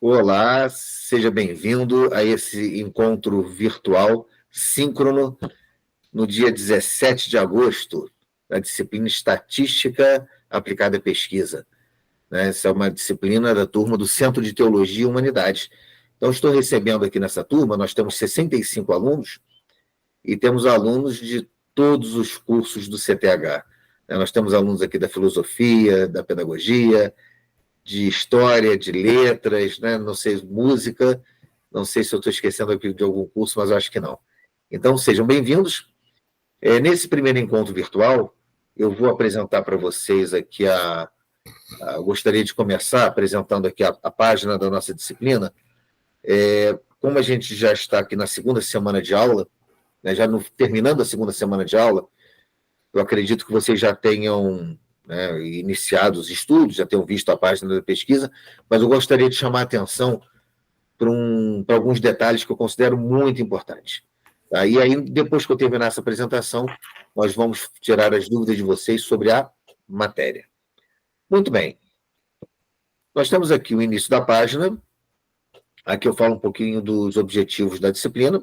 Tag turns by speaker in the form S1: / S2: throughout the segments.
S1: Olá, seja bem-vindo a esse encontro virtual síncrono no dia 17 de agosto, da disciplina Estatística Aplicada à Pesquisa. Essa é uma disciplina da turma do Centro de Teologia e Humanidades. Então, estou recebendo aqui nessa turma, nós temos 65 alunos e temos alunos de todos os cursos do CTH. Nós temos alunos aqui da filosofia, da pedagogia, de história, de letras, não sei, música, não sei se eu estou esquecendo aqui de algum curso, mas eu acho que não. Então, sejam bem-vindos. Nesse primeiro encontro virtual, eu vou apresentar para vocês aqui gostaria de começar apresentando aqui a página da nossa disciplina. Como a gente já está aqui na segunda semana de aula, terminando a segunda semana de aula, eu acredito que vocês já tenham iniciado os estudos, já tenham visto a página da pesquisa, mas eu gostaria de chamar a atenção para alguns detalhes que eu considero muito importantes. Tá? E aí, depois que eu terminar essa apresentação, nós vamos tirar as dúvidas de vocês sobre a matéria. Muito bem. Nós temos aqui o início da página. Aqui eu falo um pouquinho dos objetivos da disciplina.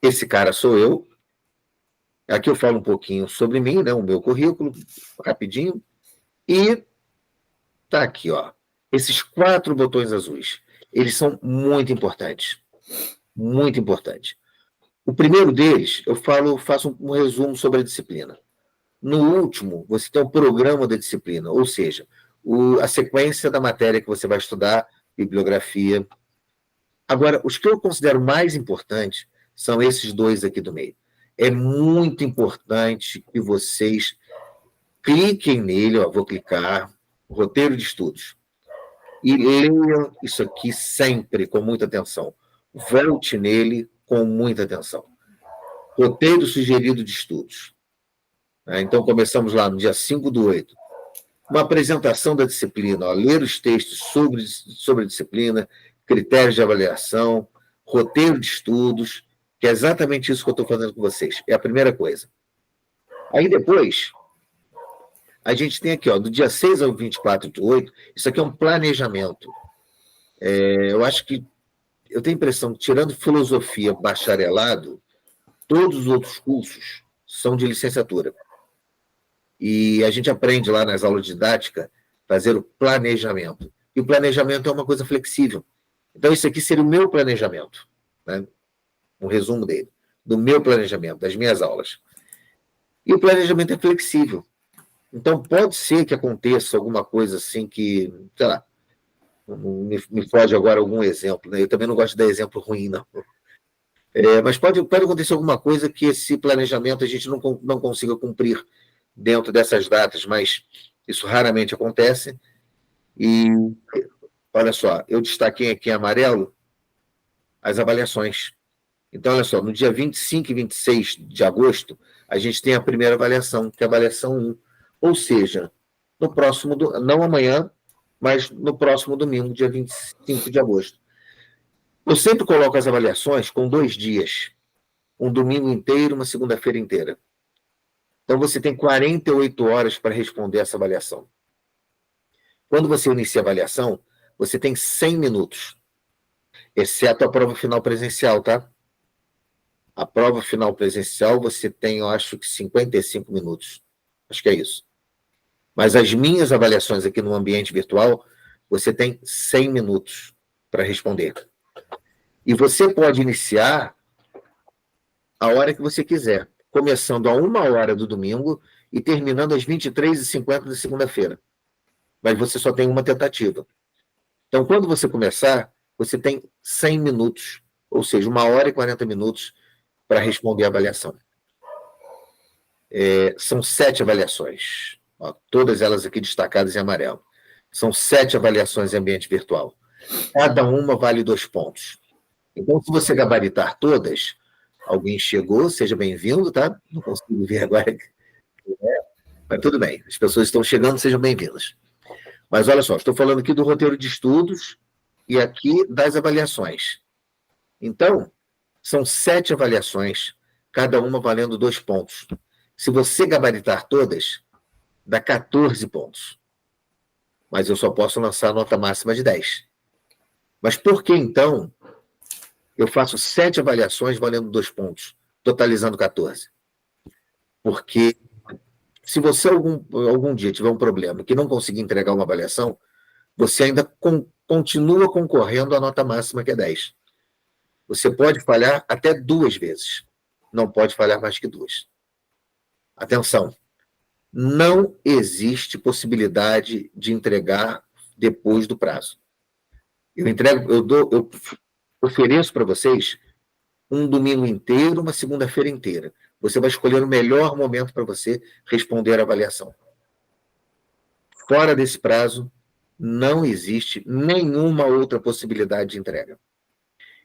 S1: Esse cara sou eu. Aqui eu falo um pouquinho sobre mim, o meu currículo, rapidinho. E tá aqui, ó. Esses 4 botões azuis, eles são muito importantes. Muito importantes. O primeiro deles, eu faço um resumo sobre a disciplina. No último, você tem o programa da disciplina, ou seja, a sequência da matéria que você vai estudar, bibliografia. Agora, os que eu considero mais importantes são esses 2 aqui do meio. É muito importante que vocês cliquem nele, ó, vou clicar, roteiro de estudos, e leiam isso aqui sempre com muita atenção. Volte nele com muita atenção. Roteiro sugerido de estudos. Então, começamos lá no dia 5/8. Uma apresentação da disciplina, ó, ler os textos sobre a disciplina, critérios de avaliação, roteiro de estudos, que é exatamente isso que eu estou fazendo com vocês. É a primeira coisa. Aí depois, a gente tem aqui, ó, do dia 6 ao 24/8, isso aqui é um planejamento. Eu acho que, eu tenho a impressão que, tirando filosofia bacharelado, todos os outros cursos são de licenciatura. E a gente aprende lá nas aulas de didática fazer o planejamento. E o planejamento é uma coisa flexível. Então, isso aqui seria o meu planejamento, um resumo dele, do meu planejamento, das minhas aulas. E o planejamento é flexível. Então, pode ser que aconteça alguma coisa assim que, sei lá, me foge agora algum exemplo. Eu também não gosto de dar exemplo ruim, não. Mas pode acontecer alguma coisa que esse planejamento a gente não consiga cumprir dentro dessas datas, mas isso raramente acontece. E, olha só, eu destaquei aqui em amarelo as avaliações. Então, olha só, no dia 25 e 26 de agosto, a gente tem a primeira avaliação, que é a avaliação 1. Ou seja, no próximo, não amanhã, mas no próximo domingo, dia 25 de agosto. Eu sempre coloco as avaliações com 2 dias. Um domingo inteiro, uma segunda-feira inteira. Então, você tem 48 horas para responder essa avaliação. Quando você inicia a avaliação, você tem 100 minutos, exceto a prova final presencial, tá? A prova final presencial, você tem, eu acho que 55 minutos. Acho que é isso. Mas as minhas avaliações aqui no ambiente virtual, você tem 100 minutos para responder. E você pode iniciar a hora que você quiser, começando a 1h do domingo e terminando às 23h50 da segunda-feira. Mas você só tem uma tentativa. Então, quando você começar, você tem 100 minutos, ou seja, 1h e 40 minutos para responder a avaliação. São 7 avaliações, ó, todas elas aqui destacadas em amarelo. São 7 avaliações em ambiente virtual. Cada uma vale 2 pontos. Então, se você gabaritar todas, alguém chegou, seja bem-vindo, tá? Não consigo ver agora. Mas tudo bem, as pessoas estão chegando, sejam bem-vindas. Mas olha só, estou falando aqui do roteiro de estudos e aqui das avaliações. Então, são 7 avaliações, cada uma valendo 2 pontos. Se você gabaritar todas, dá 14 pontos. Mas eu só posso lançar a nota máxima de 10. Mas por que, então, eu faço 7 avaliações valendo 2 pontos, totalizando 14? Porque se você algum dia tiver um problema que não conseguir entregar uma avaliação, você ainda continua concorrendo à nota máxima, que é 10. Você pode falhar até 2 vezes. Não pode falhar mais que 2. Atenção, não existe possibilidade de entregar depois do prazo. Eu ofereço para vocês um domingo inteiro, uma segunda-feira inteira. Você vai escolher o melhor momento para você responder a avaliação. Fora desse prazo, não existe nenhuma outra possibilidade de entrega.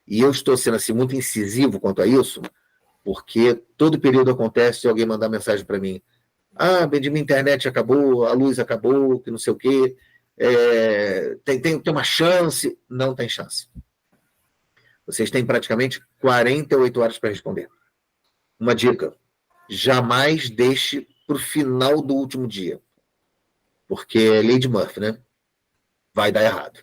S1: E eu estou sendo assim, muito incisivo quanto a isso, porque todo período acontece de alguém mandar mensagem para mim: ah, minha internet acabou, a luz acabou, que não sei o quê, tem uma chance. Não tem chance. Vocês têm praticamente 48 horas para responder. Uma dica: jamais deixe para o final do último dia, porque é lei de Murphy, né? Vai dar errado.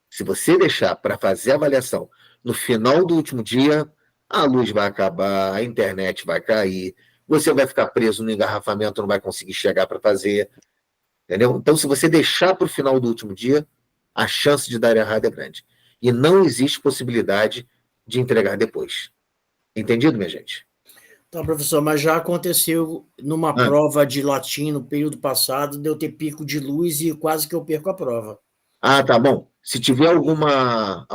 S1: Se você deixar para fazer a avaliação no final do último dia, a luz vai acabar, a internet vai cair, você vai ficar preso no engarrafamento, não vai conseguir chegar para fazer, entendeu? Então, se você deixar para o final do último dia, a chance de dar errado é grande. E não existe possibilidade de entregar depois. Entendido, minha gente?
S2: Tá, professor, mas já aconteceu numa prova de latim no período passado, de eu ter pico de luz e quase que eu perco a prova.
S1: Ah, tá bom. Se tiver alguma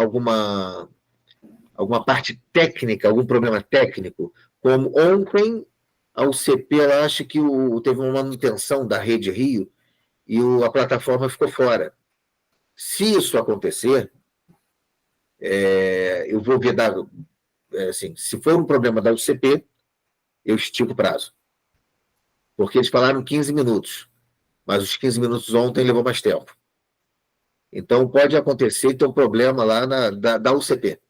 S1: parte técnica, algum problema técnico, como ontem a UCP, ela acha que teve uma manutenção da Rede Rio e a plataforma ficou fora. Se isso acontecer, eu vou ver, assim, se for um problema da UCP, eu estico o prazo. Porque eles falaram 15 minutos, mas os 15 minutos ontem levou mais tempo. Então, pode acontecer ter um problema lá da UCP.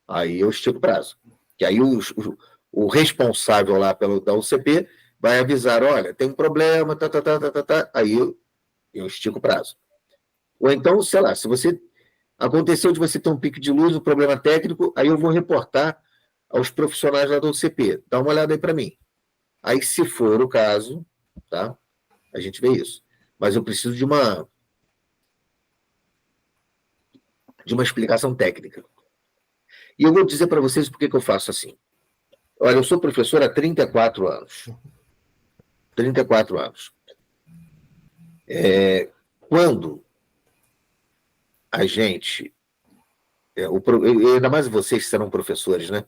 S1: Aí eu estico o prazo. Que aí o responsável lá da UCP vai avisar: olha, tem um problema, aí eu estico o prazo. Ou então, sei lá, se você aconteceu de você ter um pico de luz, um problema técnico, aí eu vou reportar aos profissionais lá da UCP. Dá uma olhada aí para mim. Aí, se for o caso, tá? A gente vê isso. Mas eu preciso de uma explicação técnica. E eu vou dizer para vocês por que eu faço assim. Olha, eu sou professor há 34 anos. 34 anos. Quando a gente... ainda mais vocês que serão professores, né?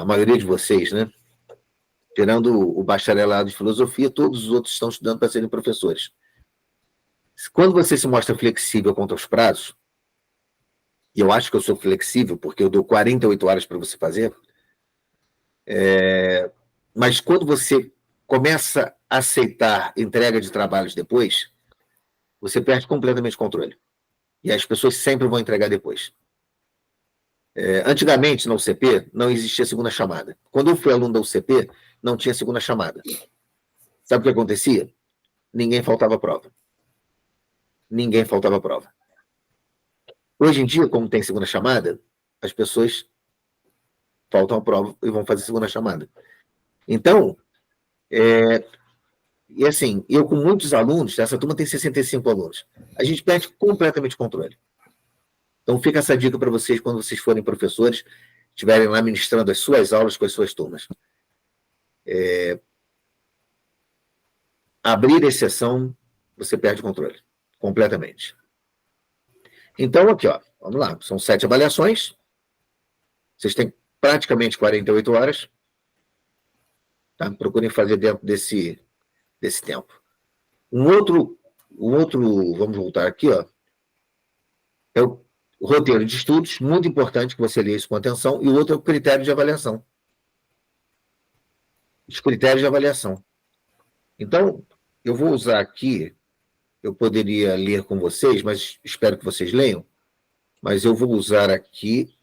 S1: A maioria de vocês, né? Tirando o bacharelado de filosofia, todos os outros estão estudando para serem professores. Quando você se mostra flexível quanto aos prazos, e eu acho que eu sou flexível, porque eu dou 48 horas para você fazer, mas quando você começa a aceitar entrega de trabalhos depois, você perde completamente o controle. E as pessoas sempre vão entregar depois. Antigamente, na UCP, não existia segunda chamada. Quando eu fui aluno da UCP, não tinha segunda chamada. Sabe o que acontecia? Ninguém faltava prova. Ninguém faltava prova. Hoje em dia, como tem segunda chamada, as pessoas faltam a prova e vão fazer segunda chamada. Então, e assim, eu com muitos alunos, essa turma tem 65 alunos, a gente perde completamente o controle. Então, fica essa dica para vocês quando vocês forem professores, estiverem lá ministrando as suas aulas com as suas turmas. Abrir exceção, você perde o controle, completamente. Então, aqui, ó, vamos lá, são 7 avaliações, vocês têm praticamente 48 horas, tá? Procurem fazer dentro desse tempo. Um outro, vamos voltar aqui, ó, é o roteiro de estudos, muito importante que você leia isso com atenção, e o outro é o critério de avaliação. Os critérios de avaliação. Então, eu vou usar aqui, eu poderia ler com vocês, mas espero que vocês leiam, mas eu vou usar aqui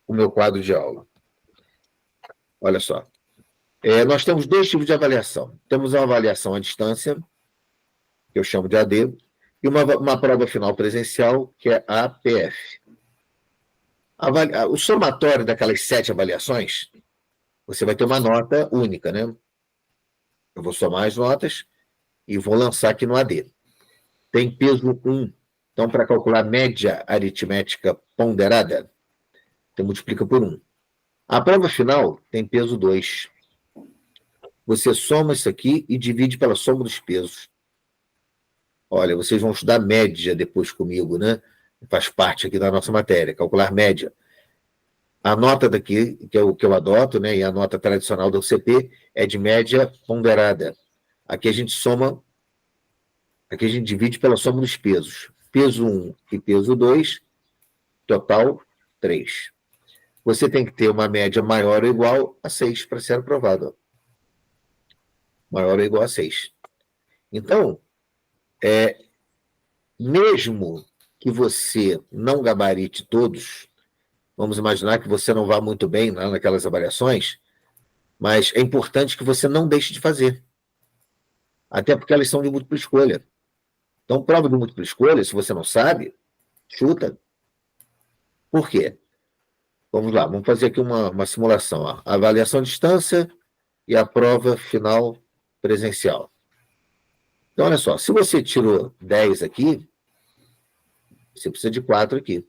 S1: o meu quadro de aula. Olha só. Nós temos 2 tipos de avaliação. Temos a avaliação à distância, que eu chamo de AD, e uma prova final presencial, que é a APF. O somatório daquelas 7 avaliações, você vai ter uma nota única, né? Eu vou somar as notas e vou lançar aqui no AD. Tem peso 1. Então, para calcular média aritmética ponderada, você multiplica por 1. A prova final tem peso 2. Você soma isso aqui e divide pela soma dos pesos. Olha, vocês vão estudar média depois comigo, né? Faz parte aqui da nossa matéria, calcular média. A nota daqui, que eu adoto, né, e a nota tradicional da UCP, é de média ponderada. Aqui a gente soma, aqui a gente divide pela soma dos pesos. Peso 1 e peso 2, total 3. Você tem que ter uma média maior ou igual a 6 para ser aprovado. Maior ou igual a 6. Então, mesmo que você não gabarite todos, vamos imaginar que você não vá muito bem naquelas avaliações, mas é importante que você não deixe de fazer. Até porque elas são de múltipla escolha. Então, prova de múltipla escolha, se você não sabe, chuta. Por quê? Vamos lá, vamos fazer aqui uma simulação. Ó. A avaliação à distância e a prova final presencial. Então, olha só, se você tirou 10 aqui, você precisa de 4 aqui.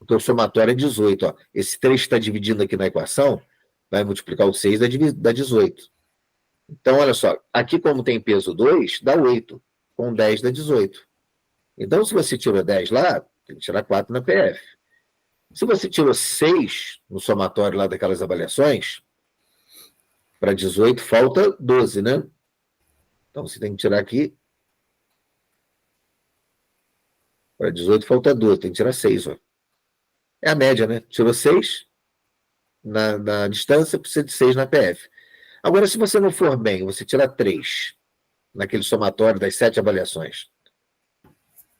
S1: Então, o somatório é 18. Ó. Esse 3 que está dividindo aqui na equação, vai multiplicar o 6, dá 18. Então, olha só, aqui como tem peso 2, dá 8. Com 10 dá 18. Então, se você tirou 10 lá, tem que tirar 4 na PF. Se você tirou 6 no somatório lá daquelas avaliações, para 18 falta 12, né? Então, você tem que tirar aqui. Para 18 falta 12, tem que tirar 6. Ó. É a média, né? Tirou 6 na distância, precisa de 6 na PF. Agora, se você não for bem, você tira 3 naquele somatório das 7 avaliações.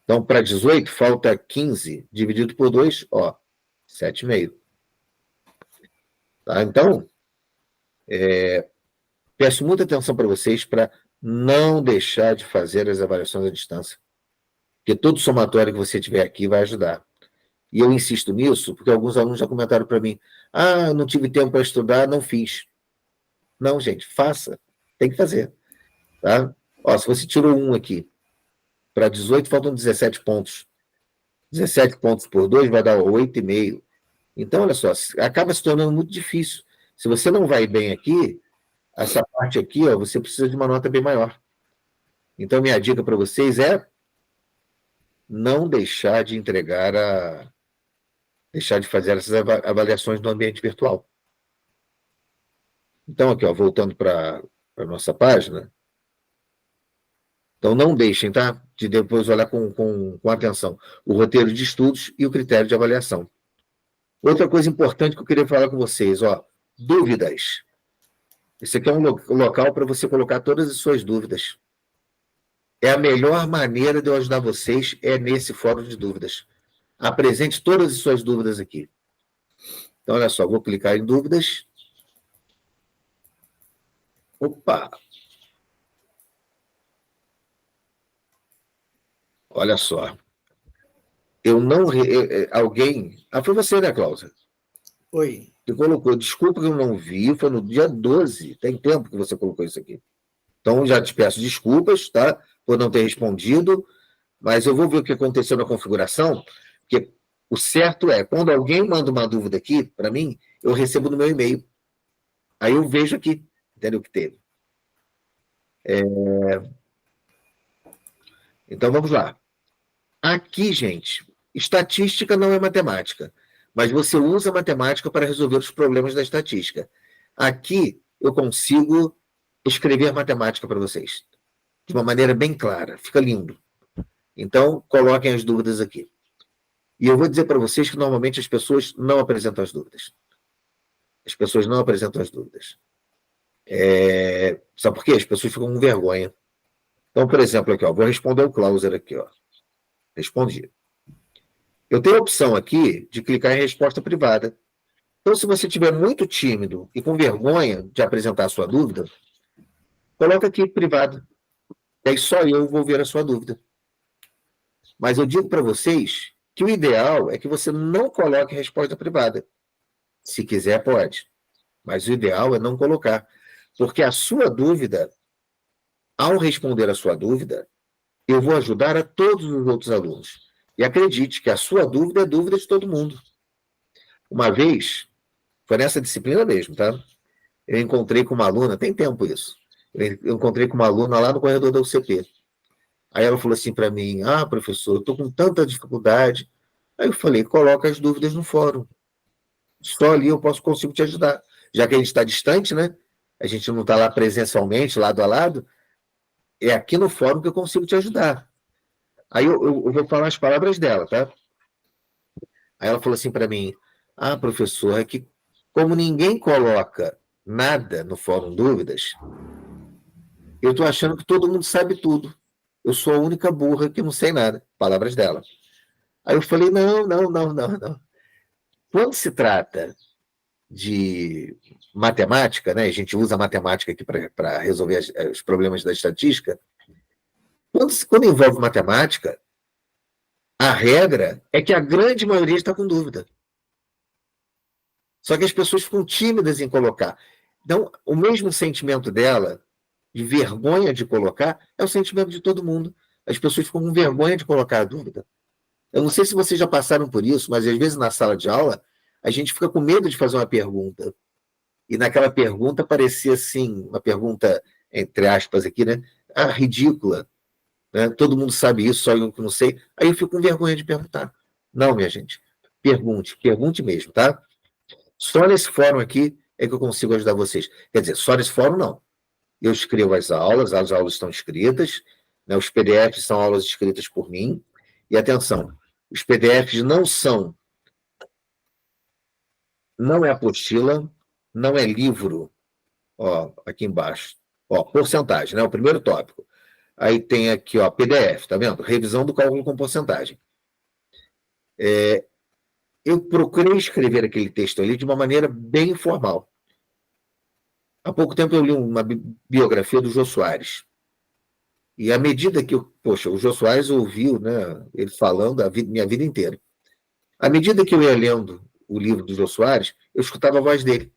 S1: Então, para 18, falta 15, dividido por 2, ó, 7,5. Tá? Então, peço muita atenção para vocês para não deixar de fazer as avaliações à distância. Porque todo somatório que você tiver aqui vai ajudar. E eu insisto nisso, porque alguns alunos já comentaram para mim, não tive tempo para estudar, não fiz. Não, gente, faça. Tem que fazer. Tá? Ó, se você tirou 1 aqui, para 18 faltam 17 pontos. 17 pontos por 2 vai dar 8,5. Então, olha só, acaba se tornando muito difícil. Se você não vai bem aqui, essa parte aqui, ó, você precisa de uma nota bem maior. Então, minha dica para vocês é não deixar de deixar de fazer essas avaliações no ambiente virtual. Então, aqui, ó, voltando para a nossa página. Então, não deixem, tá? De depois olhar com atenção o roteiro de estudos e o critério de avaliação. Outra coisa importante que eu queria falar com vocês, ó, dúvidas. Esse aqui é um local para você colocar todas as suas dúvidas. É a melhor maneira de eu ajudar vocês é nesse fórum de dúvidas. Apresente todas as suas dúvidas aqui. Então, olha só, vou clicar em dúvidas. Opa! Olha só. Eu não... alguém... foi você, né, Cláudia?
S2: Oi.
S1: Que colocou, desculpa que eu não vi, foi no dia 12. Tem tempo que você colocou isso aqui. Então, já te peço desculpas, tá? Por não ter respondido, mas eu vou ver o que aconteceu na configuração, porque o certo é, quando alguém manda uma dúvida aqui, para mim, eu recebo no meu e-mail. Aí eu vejo aqui, entendeu o que teve. Então, vamos lá. Aqui, gente, estatística não é matemática, mas você usa matemática para resolver os problemas da estatística. Aqui, eu consigo escrever matemática para vocês, de uma maneira bem clara, fica lindo. Então, coloquem as dúvidas aqui. E eu vou dizer para vocês que, normalmente, as pessoas não apresentam as dúvidas. As pessoas não apresentam as dúvidas. Sabe por quê? As pessoas ficam com vergonha. Então, por exemplo, aqui, ó, vou responder o Clauser aqui, ó. Respondi. Eu tenho a opção aqui de clicar em resposta privada. Então, se você estiver muito tímido e com vergonha de apresentar a sua dúvida, coloca aqui privado. E aí só eu vou ver a sua dúvida. Mas eu digo para vocês que o ideal é que você não coloque resposta privada. Se quiser, pode. Mas o ideal é não colocar. Porque a sua dúvida, ao responder a sua dúvida, eu vou ajudar a todos os outros alunos. E acredite que a sua dúvida é dúvida de todo mundo. Uma vez, foi nessa disciplina mesmo, tá? Eu encontrei com uma aluna, tem tempo isso. Eu encontrei com uma aluna lá no corredor da UCP. Aí ela falou assim para mim: ah, professor, eu estou com tanta dificuldade. Aí eu falei: coloca as dúvidas no fórum. Só ali eu consigo te ajudar. Já que a gente está distante, né? A gente não está lá presencialmente, lado a lado, é aqui no fórum que eu consigo te ajudar. Aí eu vou falar as palavras dela, tá? Aí ela falou assim para mim: ah, professor, é que como ninguém coloca nada no fórum dúvidas, eu estou achando que todo mundo sabe tudo. Eu sou a única burra que não sei nada. Palavras dela. Aí eu falei: não, não, não, não, não. Quando se trata de matemática, né? A gente usa a matemática aqui para resolver os problemas da estatística. Quando envolve matemática, a regra é que a grande maioria está com dúvida. Só que as pessoas ficam tímidas em colocar. Então, o mesmo sentimento dela, de vergonha de colocar, é o sentimento de todo mundo. As pessoas ficam com vergonha de colocar a dúvida. Eu não sei se vocês já passaram por isso, mas às vezes na sala de aula, a gente fica com medo de fazer uma pergunta. E naquela pergunta parecia assim, uma pergunta, entre aspas aqui, né? Ah, ridícula. Né? Todo mundo sabe isso, só eu que não sei. Aí eu fico com vergonha de perguntar. Não, minha gente. Pergunte mesmo, tá? Só nesse fórum aqui é que eu consigo ajudar vocês. Quer dizer, só nesse fórum não. Eu escrevo as aulas estão escritas, né? Os PDFs são aulas escritas por mim. E atenção, os PDFs não é apostila, não é livro, ó, aqui embaixo. Ó, porcentagem, né? O primeiro tópico. Aí tem aqui, ó, PDF, tá vendo? Revisão do cálculo com porcentagem. Eu procurei escrever aquele texto ali de uma maneira bem informal. Há pouco tempo eu li uma biografia do Jô Soares. E à medida que poxa, o Jô Soares ouviu, né, ele falando minha vida inteira. À medida que eu ia lendo o livro do Jô Soares, eu escutava a voz dele.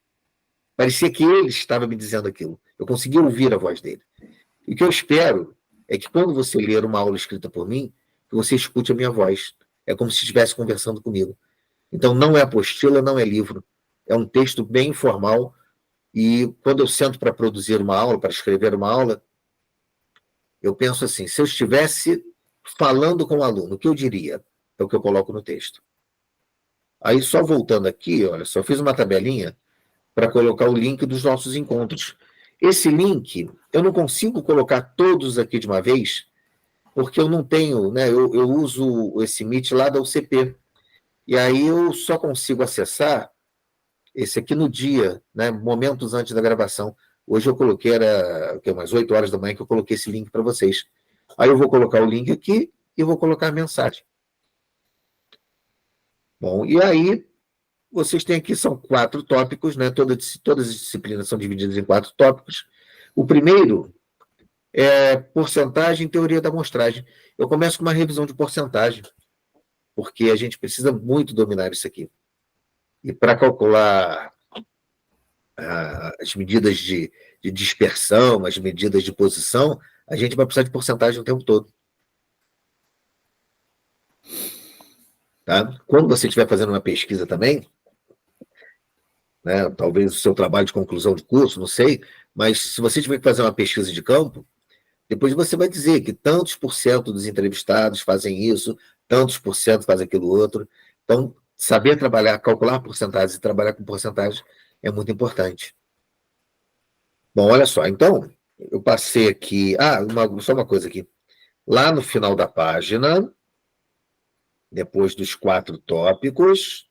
S1: Parecia que ele estava me dizendo aquilo. Eu conseguia ouvir a voz dele. E o que eu espero é que quando você ler uma aula escrita por mim, que você escute a minha voz. É como se estivesse conversando comigo. Então, não é apostila, não é livro. É um texto bem informal. E quando eu sento para produzir uma aula, para escrever uma aula, eu penso assim: se eu estivesse falando com o aluno, o que eu diria? É o que eu coloco no texto. Aí, só voltando aqui, olha só, eu fiz uma tabelinha para colocar o link dos nossos encontros. Esse link, eu não consigo colocar todos aqui de uma vez, porque eu não tenho, né? Eu uso esse Meet lá da UCP. E aí eu só consigo acessar esse aqui no dia, né? Momentos antes da gravação. Hoje eu coloquei, era umas 8 horas da manhã que eu coloquei esse link para vocês. Aí eu vou colocar o link aqui e vou colocar a mensagem. Bom, e aí vocês têm aqui, são 4 tópicos, né? Todas as disciplinas são divididas em 4 tópicos. O primeiro é porcentagem e teoria da amostragem. Eu começo com uma revisão de porcentagem, porque a gente precisa muito dominar isso aqui. E para calcular as medidas de dispersão, as medidas de posição, a gente vai precisar de porcentagem o tempo todo. Tá? Quando você estiver fazendo uma pesquisa também, né, talvez o seu trabalho de conclusão de curso, não sei, mas se você tiver que fazer uma pesquisa de campo, depois você vai dizer que tantos por cento dos entrevistados fazem isso, tantos por cento fazem aquilo outro. Então, saber trabalhar, calcular porcentagens e trabalhar com porcentagens é muito importante. Bom, olha só, então, eu passei aqui... só uma coisa aqui. Lá no final da página, depois dos 4 tópicos,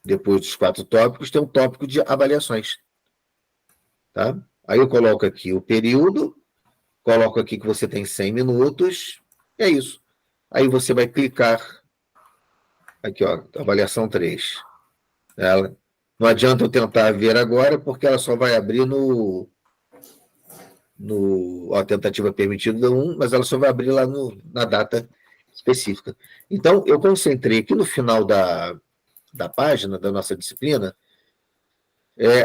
S1: tem um tópico de avaliações. Tá? Aí eu coloco aqui o período, coloco aqui que você tem 100 minutos, é isso. Aí você vai clicar aqui, ó, avaliação 3. Não adianta eu tentar ver agora, porque ela só vai abrir no a tentativa permitida 1, mas ela só vai abrir lá na data específica. Então, eu concentrei aqui no final da página da nossa disciplina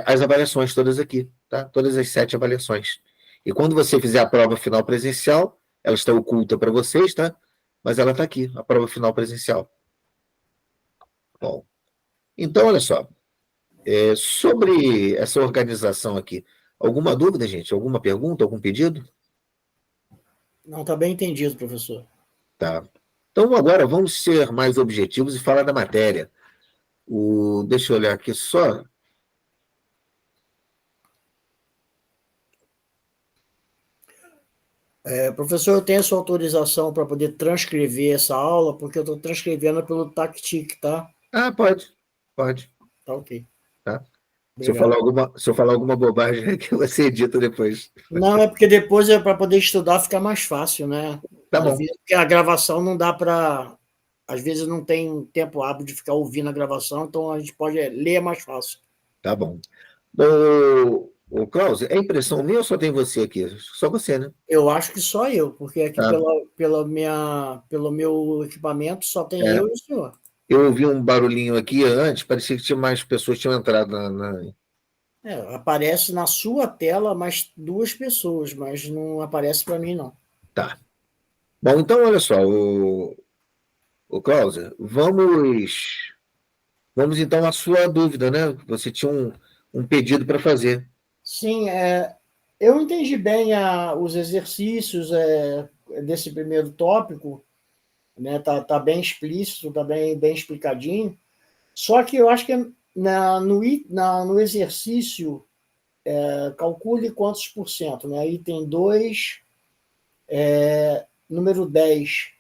S1: as avaliações todas aqui, tá? Todas as 7 avaliações. E quando você fizer a prova final presencial, ela está oculta para vocês, tá? Mas ela está aqui, a prova final presencial. Bom, então, olha só. Sobre essa organização aqui, alguma dúvida, gente? Alguma pergunta, algum pedido?
S2: Não, está bem entendido, professor.
S1: Tá. Então, agora vamos ser mais objetivos e falar da matéria. Deixa eu olhar aqui só.
S2: Professor, eu tenho a sua autorização para poder transcrever essa aula, porque eu estou transcrevendo pelo Tactic, tá?
S1: Ah, pode. Pode.
S2: Tá ok.
S1: Tá. Se
S2: Obrigado.
S1: eu falar alguma bobagem aqui, você edita depois.
S2: Não, é porque depois, para poder estudar, fica mais fácil, né?
S1: Tá
S2: Às
S1: bom.
S2: vezes, porque a gravação não dá para... Às vezes não tem tempo hábil de ficar ouvindo a gravação, então a gente pode ler mais fácil.
S1: Tá bom. O Klaus, é impressão minha ou só tem você aqui? Só você, né?
S2: Eu acho que só eu, porque aqui
S1: Tá.
S2: pelo meu equipamento só tem eu e o senhor.
S1: Eu ouvi um barulhinho aqui antes, parecia que tinha mais pessoas que tinham entrado
S2: Aparece na sua tela mais 2 pessoas, mas não aparece para mim, não.
S1: Tá. Bom, então, olha só, o Klaus, vamos então à sua dúvida, né? Você tinha um pedido para fazer.
S2: Sim, eu entendi bem os exercícios desse primeiro tópico, né? Tá bem explícito, tá bem explicadinho. Só que eu acho que no exercício, calcule quantos por cento, né? Item 2, número 10.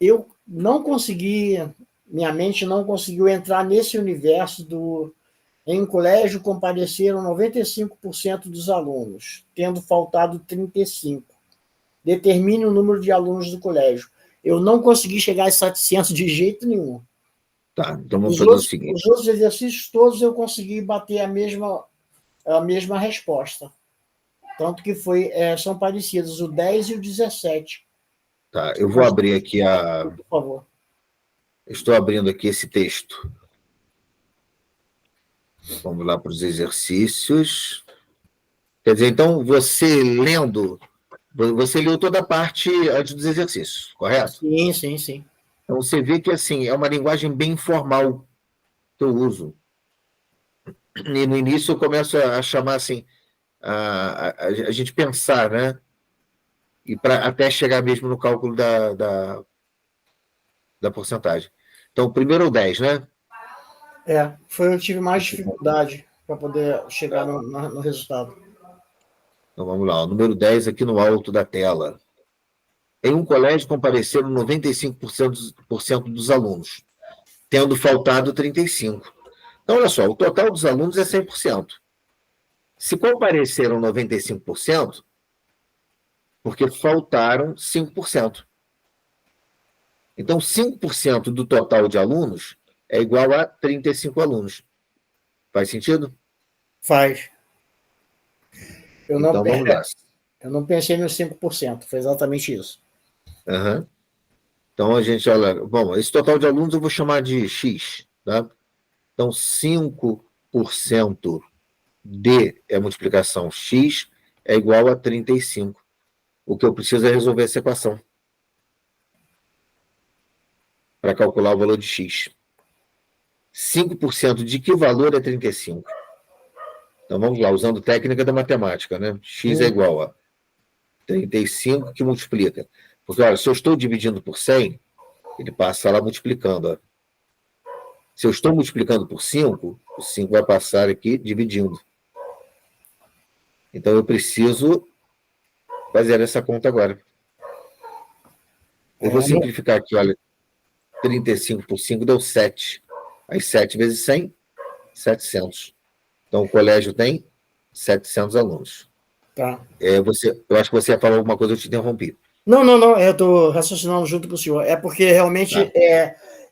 S2: Eu não consegui, minha mente não conseguiu entrar nesse universo em um colégio compareceram 95% dos alunos, tendo faltado 35%. Determine o número de alunos do colégio. Eu não consegui chegar a 700 de jeito nenhum.
S1: Tá, então vamos fazer o seguinte.
S2: Os outros exercícios todos eu consegui bater a mesma resposta. Tanto que são parecidos, o 10 e o 17.
S1: Tá, eu vou abrir aqui
S2: Por favor.
S1: Estou abrindo aqui esse texto. Vamos lá para os exercícios. Quer dizer, então, você leu toda a parte antes dos exercícios, correto?
S2: Sim.
S1: Então, você vê que, assim, é uma linguagem bem informal que eu uso. E no início eu começo a chamar, assim, a gente pensar, né? E até chegar mesmo no cálculo da porcentagem. Então, primeiro o 10, né?
S2: Eu tive mais dificuldade para poder chegar no resultado.
S1: Então, vamos lá. O número 10 aqui no alto da tela. Em um colégio compareceram 95% dos alunos, tendo faltado 35%. Então, olha só, o total dos alunos é 100%. Se compareceram 95%, porque faltaram 5%. Então, 5% do total de alunos é igual a 35 alunos. Faz sentido?
S2: Faz.
S1: Então, vamos lá.
S2: Eu não pensei nos 5%, foi exatamente isso.
S1: Uhum. Então, a gente olha... Bom, esse total de alunos eu vou chamar de X, tá? Então, 5% de a multiplicação X é igual a 35. O que eu preciso é resolver essa equação para calcular o valor de X. 5% de que valor é 35? Então, vamos lá, usando técnica da matemática, né? X é igual a 35 que multiplica. Porque, olha, se eu estou dividindo por 100, ele passa lá multiplicando. Ó. Se eu estou multiplicando por 5, o 5 vai passar aqui dividindo. Então, eu preciso fazer essa conta agora. Eu vou simplificar aqui, olha. 35 por 5 deu 7. Aí 7 vezes 100, 700. Então, o colégio tem 700 alunos.
S2: Tá.
S1: Eu acho que você ia falar alguma coisa, eu te interrompi.
S2: Não, eu estou raciocinando junto com o senhor. É porque realmente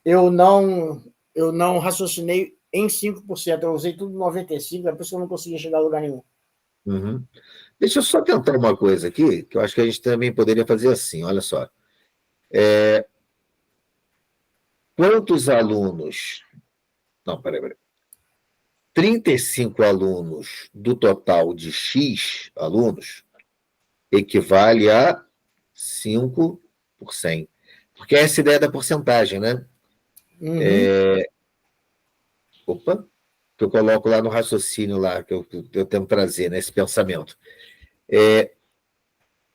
S2: eu não raciocinei em 5%, eu usei tudo 95%, é por isso que eu não conseguia chegar a lugar nenhum.
S1: Uhum. Deixa eu só tentar uma coisa aqui, que eu acho que a gente também poderia fazer assim, olha só. Quantos alunos... Não, peraí. 35 alunos do total de X alunos equivale a 5 por 100. Porque essa é a ideia da porcentagem, né? Opa, que eu coloco lá no raciocínio lá, que eu tento trazer, né, esse pensamento.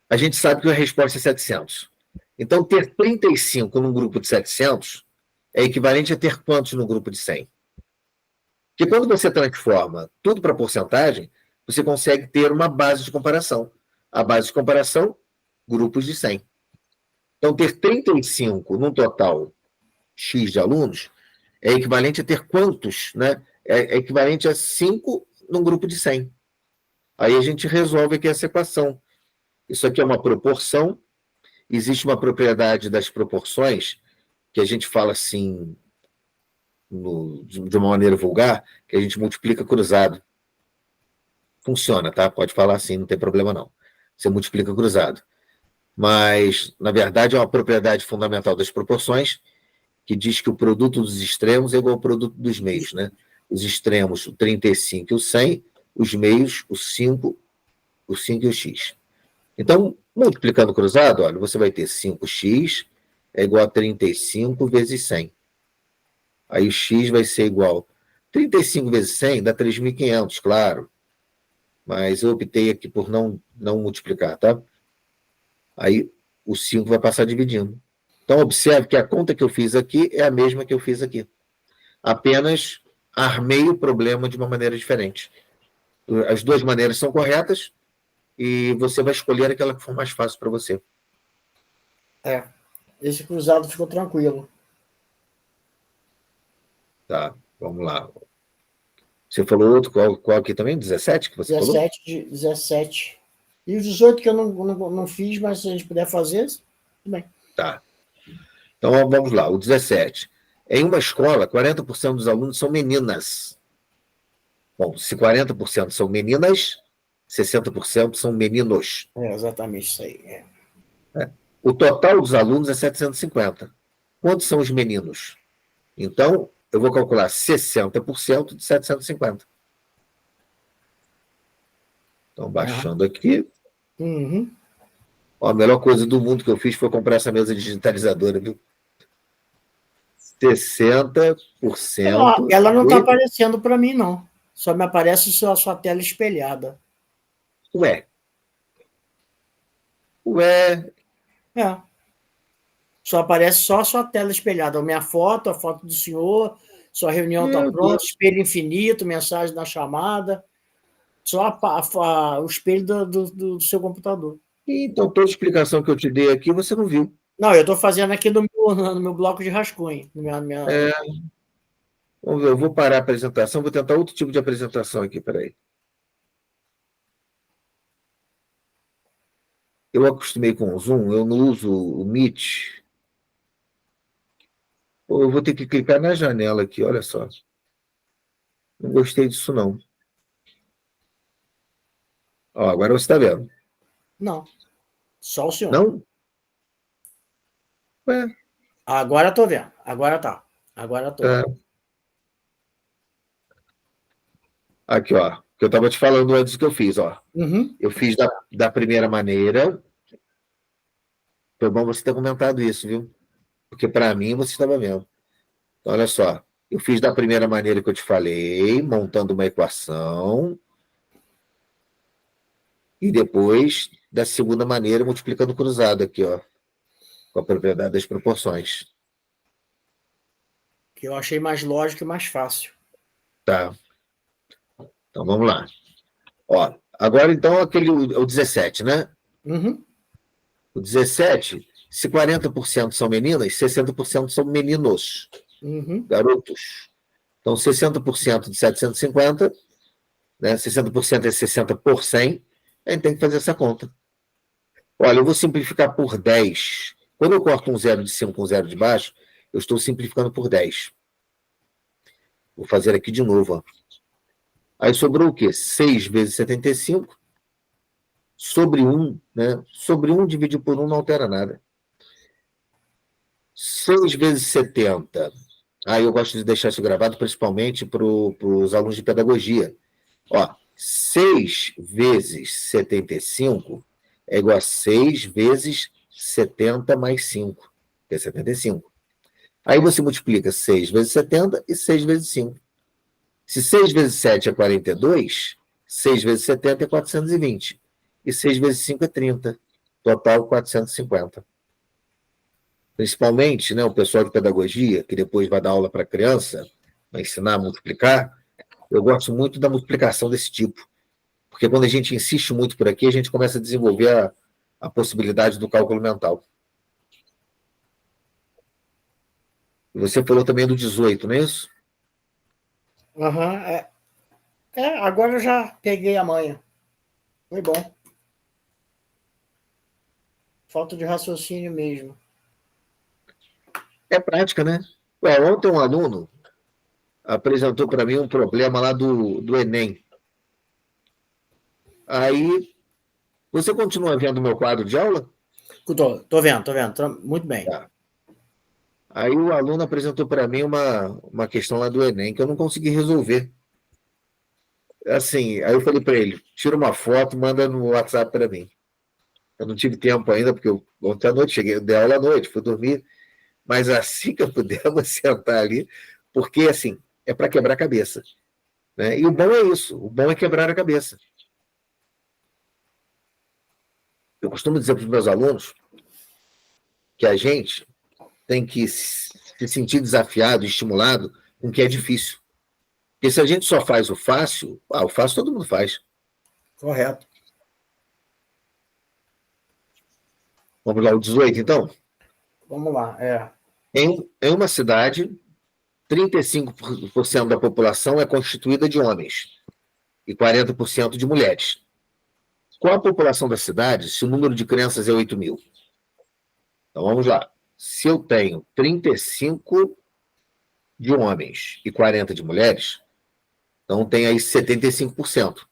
S1: A gente sabe que a resposta é 700. Então, ter 35 num grupo de 700 é equivalente a ter quantos no grupo de 100? Porque quando você transforma tudo para porcentagem, você consegue ter uma base de comparação. A base de comparação, grupos de 100. Então, ter 35 num total X de alunos é equivalente a ter quantos, né? É equivalente a 5 num grupo de 100. Aí a gente resolve aqui essa equação. Isso aqui é uma proporção. Existe uma propriedade das proporções, que a gente fala assim, de uma maneira vulgar, que a gente multiplica cruzado. Funciona, tá? Pode falar assim, não tem problema não. Você multiplica cruzado. Mas, na verdade, é uma propriedade fundamental das proporções, que diz que o produto dos extremos é igual ao produto dos meios, né? Os extremos, o 35 e o 100, os meios, o 5 e o x. Então, multiplicando cruzado, olha, você vai ter 5x é igual a 35 vezes 100. Aí o x vai ser igual... 35 vezes 100 dá 3.500, claro. Mas eu optei aqui por não multiplicar, tá? Aí o 5 vai passar dividindo. Então, observe que a conta que eu fiz aqui é a mesma que eu fiz aqui. Apenas armei o problema de uma maneira diferente. As duas maneiras são corretas e você vai escolher aquela que for mais fácil para você.
S2: Esse cruzado ficou tranquilo.
S1: Tá, vamos lá. Você falou outro, qual aqui também? 17 que você
S2: 17,
S1: falou?
S2: 17. E os 18 que eu não fiz, mas se a gente puder fazer, tudo bem.
S1: Tá. Então, vamos lá. O 17. Em uma escola, 40% dos alunos são meninas. Bom, se 40% são meninas, 60% são meninos.
S2: É exatamente isso aí.
S1: O total dos alunos é 750. Quantos são os meninos? Então, eu vou calcular 60% de 750. Então, baixando aqui.
S2: Uhum.
S1: Ó, a melhor coisa do mundo que eu fiz foi comprar essa mesa digitalizadora, viu? 60%.
S2: Ela não está aparecendo para mim, não. Só me aparece a sua tela espelhada.
S1: Ué.
S2: Só aparece só a sua tela espelhada. A minha foto, a foto do senhor, sua reunião está pronta, espelho infinito, mensagem na chamada. Só o espelho do seu computador.
S1: Então, toda a explicação que eu te dei aqui, você não viu.
S2: Não, eu estou fazendo aqui no meu bloco de rascunho.
S1: Vamos ver, eu vou parar a apresentação, vou tentar outro tipo de apresentação aqui, peraí. Eu acostumei com o Zoom, eu não uso o Meet. Eu vou ter que clicar na janela aqui, olha só. Não gostei disso, não. Ó, agora você está vendo.
S2: Não, só o senhor.
S1: Não? Ué.
S2: Agora estou vendo. Agora tá. Agora estou.
S1: Aqui, ó. Que eu estava te falando antes que eu fiz, ó.
S2: Uhum.
S1: Eu fiz da primeira maneira. Foi bom você ter comentado isso, viu? Porque para mim você estava vendo. Então, olha só. Eu fiz da primeira maneira que eu te falei, montando uma equação. E depois, da segunda maneira, multiplicando cruzado aqui, ó. Com a propriedade das proporções.
S2: Que eu achei mais lógico e mais fácil.
S1: Tá. Então, vamos lá. Ó, agora, então, o 17, né?
S2: Uhum.
S1: O 17, se 40% são meninas, 60% são meninos, garotos. Então, 60% de 750, né? 60% é 60 por 100, a gente tem que fazer essa conta. Olha, eu vou simplificar por 10. Quando eu corto um zero de cima com um zero de baixo, eu estou simplificando por 10. Vou fazer aqui de novo, ó. Aí sobrou o quê? 6 vezes 75. sobre 1, né? Sobre 1 dividir por 1 não altera nada. 6 vezes 70. Aí eu gosto de deixar isso gravado, principalmente para os alunos de pedagogia. Ó, 6 vezes 75 é igual a 6 vezes 70 mais 5, que é 75. Aí você multiplica 6 vezes 70 e 6 vezes 5. Se 6 vezes 7 é 42, 6 vezes 70 é 420. E 6 vezes 5 é 30. Total, 450. Principalmente, né, o pessoal de pedagogia, que depois vai dar aula para criança, vai ensinar a multiplicar, eu gosto muito da multiplicação desse tipo. Porque quando a gente insiste muito por aqui, a gente começa a desenvolver a possibilidade do cálculo mental. Você falou também do 18, não é isso?
S2: Uhum, agora eu já peguei a manha. Foi bom. Falta de raciocínio mesmo.
S1: É prática, né? Ué, ontem um aluno apresentou para mim um problema lá do Enem. Aí, você continua vendo o meu quadro de aula?
S2: Tô vendo. Muito bem.
S1: Tá. Aí o aluno apresentou para mim uma questão lá do Enem que eu não consegui resolver. Assim, aí eu falei para ele, tira uma foto, manda no WhatsApp para mim. Eu não tive tempo ainda, porque ontem à noite, cheguei, dei aula à noite, fui dormir, mas assim que eu puder, eu vou sentar ali, porque, assim, é para quebrar a cabeça. Né? E o bom é isso, o bom é quebrar a cabeça. Eu costumo dizer para os meus alunos que a gente tem que se sentir desafiado, estimulado com o que é difícil. Porque se a gente só faz o fácil todo mundo faz.
S2: Correto.
S1: Vamos lá, o 18, então?
S2: Vamos lá.
S1: Em uma cidade, 35% da população é constituída de homens e 40% de mulheres. Qual a população da cidade se o número de crianças é 8 mil? Então vamos lá. Se eu tenho 35 de homens e 40 de mulheres, então tem aí 75%.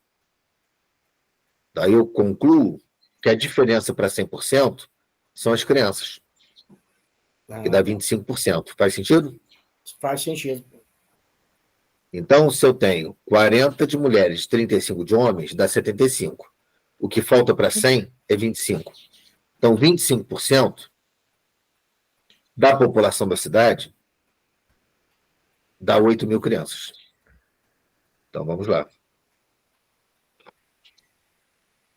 S1: Daí eu concluo que a diferença para 100% são as crianças, que dá 25%. Faz sentido?
S2: Faz sentido.
S1: Então, se eu tenho 40 de mulheres e 35 de homens, dá 75. O que falta para 100 é 25. Então, 25% da população da cidade dá 8 mil crianças. Então, vamos lá.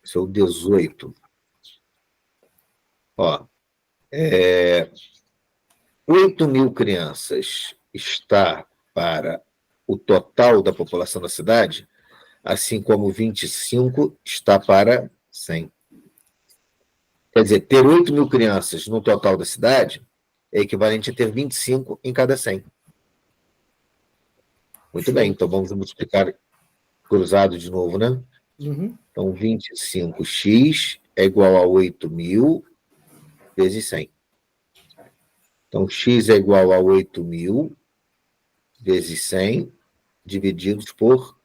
S1: Esse é o 18. Ó, 8 mil crianças está para o total da população da cidade, assim como 25 está para 100. Quer dizer, ter 8 mil crianças no total da cidade é equivalente a ter 25 em cada 100. Muito bem, então vamos multiplicar cruzado de novo, né?
S2: Uhum.
S1: Então, 25x é igual a 8 mil vezes 100. Então, x é igual a 8 mil vezes 100 divididos por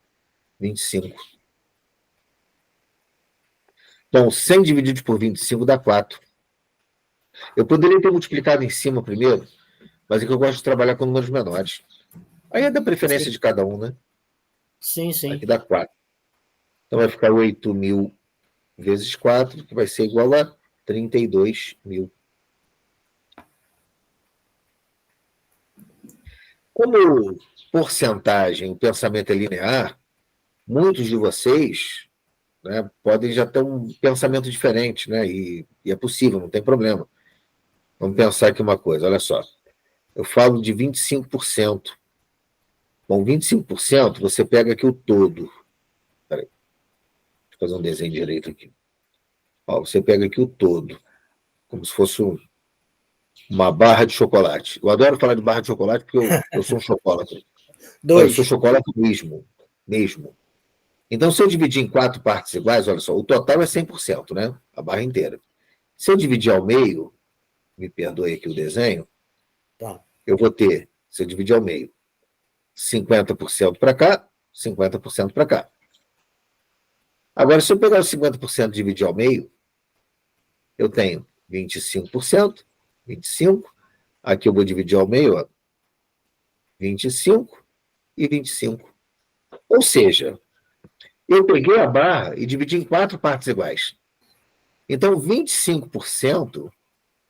S1: 25. Então, 100 dividido por 25 dá 4. Eu poderia ter multiplicado em cima primeiro, mas é que eu gosto de trabalhar com números menores. Aí é da preferência de cada um, né?
S2: Sim.
S1: Aqui dá 4. Então vai ficar 8 mil vezes 4, que vai ser igual a 32 mil. Como porcentagem, o pensamento é linear, muitos de vocês, né, podem já ter um pensamento diferente, né? E é possível, não tem problema. Vamos pensar aqui uma coisa, olha só. Eu falo de 25%. Bom, 25%, você pega aqui o todo. Peraí, deixa eu fazer um desenho direito aqui. Ó, você pega aqui o todo, como se fosse uma barra de chocolate. Eu adoro falar de barra de chocolate porque eu sou um chocolate. Eu sou
S2: 2.
S1: chocolate mesmo. Então, se eu dividir em 4 partes iguais, olha só, o total é 100%, né? A barra inteira. Se eu dividir ao meio, me perdoe aqui o desenho,
S2: Tá.
S1: eu vou ter, se eu dividir ao meio, 50% para cá, 50% para cá. Agora, se eu pegar os 50% e dividir ao meio, eu tenho 25%, 25%. Aqui eu vou dividir ao meio, ó, 25 e 25. Ou seja, eu peguei a barra e dividi em 4 partes iguais. Então, 25%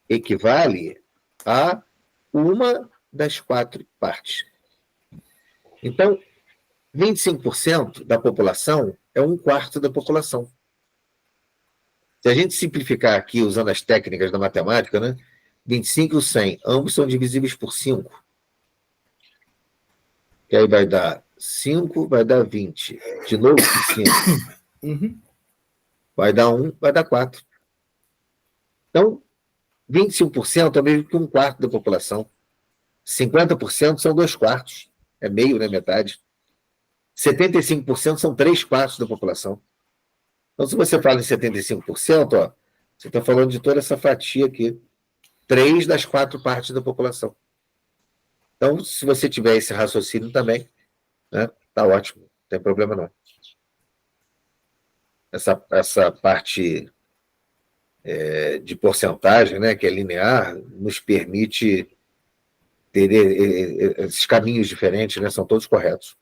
S1: equivale a uma das 4 partes. Então, 25% da população é 1/4 da população. Se a gente simplificar aqui usando as técnicas da matemática, né? 25 e 100, ambos são divisíveis por 5. E aí vai dar 5, vai dar 20. De novo, 5.
S2: Uhum.
S1: Vai dar 1, vai dar 4. Então, 25% é meio que 1/4 da população. 50% são 2/4. É meio, né? Metade. 75% são 3/4 da população. Então, se você fala em 75%, ó, você está falando de toda essa fatia aqui. 3 das 4 partes da população. Então, se você tiver esse raciocínio também, né, tá ótimo, não tem problema não. Essa parte de porcentagem, né, que é linear, nos permite ter esses caminhos diferentes, né, são todos corretos.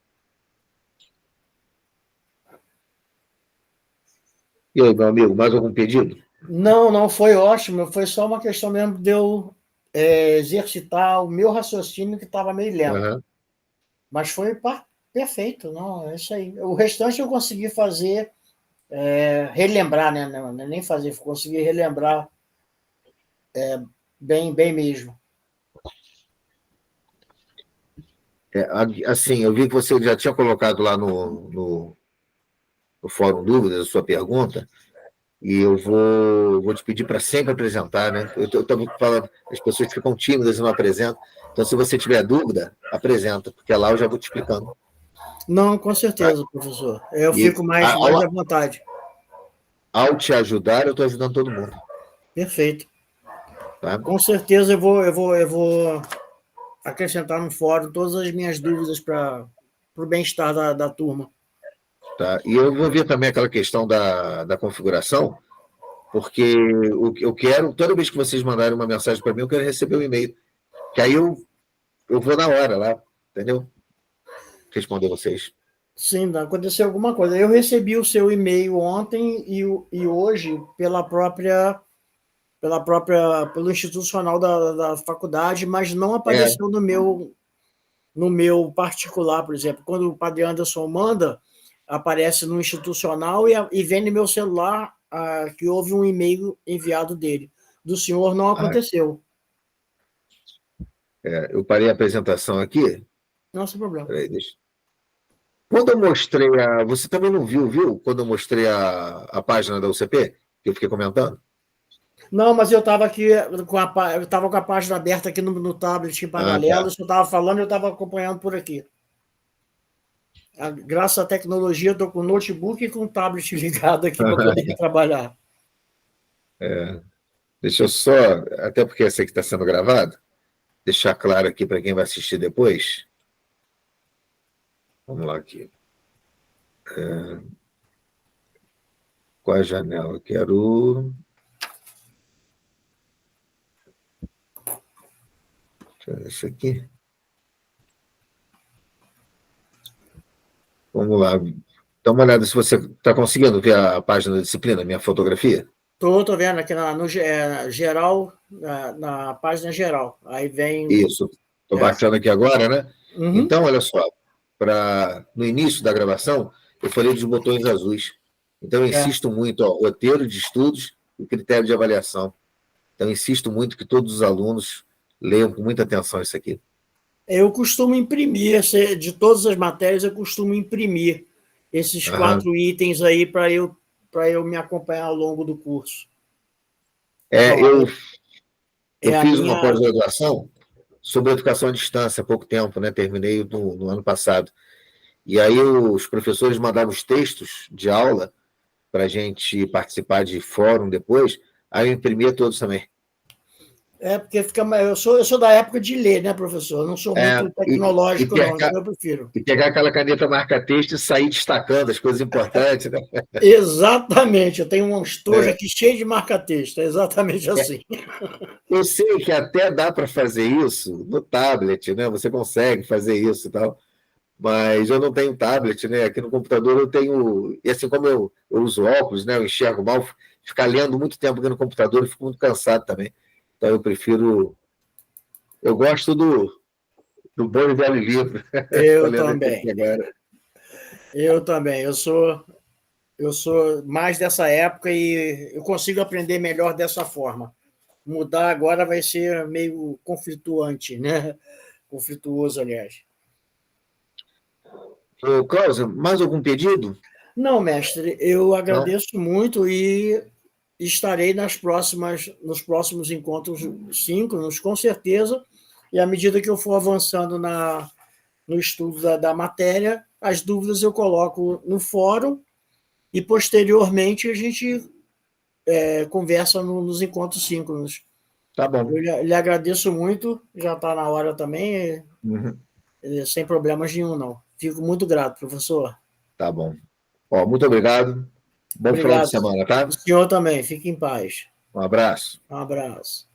S1: E aí, meu amigo, mais algum pedido?
S2: Não, foi ótimo. Foi só uma questão mesmo de eu exercitar o meu raciocínio que estava meio lento.
S1: Uhum.
S2: Mas foi perfeito, não, é isso aí. O restante eu consegui fazer, relembrar, né? Não, nem fazer, consegui relembrar bem mesmo.
S1: Assim, eu vi que você já tinha colocado lá no Fórum Dúvidas a sua pergunta, e eu vou te pedir para sempre apresentar, né? Eu estou falando, as pessoas ficam tímidas e não apresentam. Então, se você tiver dúvida, apresenta, porque lá eu já vou te explicando.
S2: Não, com certeza,
S1: Tá?
S2: professor. Eu
S1: E
S2: fico mais à vontade.
S1: Ao te ajudar, eu estou ajudando todo mundo.
S2: Perfeito.
S1: Tá?
S2: Com certeza eu vou acrescentar no fórum todas as minhas dúvidas para o bem-estar da turma.
S1: Tá? E eu vou ver também aquela questão da configuração, porque eu quero, toda vez que vocês mandarem uma mensagem para mim, eu quero receber o e-mail. Que aí eu vou na hora lá, entendeu? Responder vocês.
S2: Sim, aconteceu alguma coisa. Eu recebi o seu e-mail ontem e hoje pelo institucional da faculdade, mas não apareceu no meu particular, por exemplo. Quando o Padre Anderson manda, aparece no institucional e vem no meu celular que houve um e-mail enviado dele. Do senhor não aconteceu.
S1: Eu parei a apresentação aqui.
S2: Não, sem problema.
S1: Peraí, deixa. Quando eu mostrei você também não viu? Quando eu mostrei a página da UCP, que eu fiquei comentando?
S2: Não, mas eu estava aqui eu estava com a página aberta aqui no tablet em paralelo,
S1: Tá.
S2: o senhor estava falando, eu estava acompanhando por aqui. Graças à tecnologia, estou com o notebook e com o tablet ligado aqui para poder trabalhar.
S1: Deixa eu só, até porque essa aqui está sendo gravada, deixar claro aqui para quem vai assistir depois. Vamos lá aqui. Qual a janela? Quero... Deixa eu ver isso aqui. Vamos lá. Dá uma olhada se você está conseguindo ver a página da disciplina, minha fotografia.
S2: Estou vendo aqui no geral, na página geral. Aí vem.
S1: Isso. Estou baixando aqui agora, né?
S2: Uhum.
S1: Então, olha só. No início da gravação, eu falei dos botões azuis. Então, eu insisto muito, roteiro de estudos e critério de avaliação. Então, eu insisto muito que todos os alunos leiam com muita atenção isso aqui.
S2: Eu costumo imprimir, de todas as matérias, eu costumo imprimir esses 4 itens aí para eu me acompanhar ao longo do curso.
S1: Eu fiz uma pós-graduação sobre educação à distância há pouco tempo, né? Terminei no ano passado. E aí os professores mandavam os textos de aula para a gente participar de fórum depois, aí eu imprimia todos também.
S2: Porque eu sou da época de ler, né, professor? Eu não sou muito
S1: E
S2: tecnológico, não, então eu prefiro.
S1: pegar aquela caneta marca-texto e sair destacando as coisas importantes, né?
S2: Exatamente, eu tenho um estojo
S1: É,
S2: aqui cheio de marca-texto, é exatamente
S1: é,
S2: assim.
S1: eu sei que até dá para fazer isso no tablet, né? Você consegue fazer isso e tal, mas eu não tenho tablet, né? Aqui no computador eu tenho. E assim como eu uso óculos, né? Eu enxergo mal, ficar lendo muito tempo aqui no computador, eu fico muito cansado também. Então eu prefiro. Eu gosto do bom e velho livro. Estou
S2: Eu
S1: lendo esse aqui
S2: também,
S1: agora.
S2: eu também. Eu sou mais dessa época e eu consigo aprender melhor dessa forma. Mudar agora vai ser meio conflituante, né? Conflituoso, aliás.
S1: Ô, Cláudio, mais algum pedido?
S2: Não, mestre, eu
S1: Não?
S2: agradeço muito e estarei nos próximos encontros síncronos, com certeza. E à medida que eu for avançando no estudo da matéria, as dúvidas eu coloco no fórum e, posteriormente, a gente conversa nos encontros síncronos.
S1: Tá
S2: Eu
S1: bom.
S2: lhe agradeço muito, já está na hora também,
S1: Uhum.
S2: sem problemas nenhum, não. Fico muito grato, professor.
S1: Tá bom. Ó, muito obrigado. Bom final de
S2: Obrigado.
S1: semana,
S2: O
S1: tá?
S2: senhor também, fique em paz.
S1: Um abraço.
S2: Um abraço.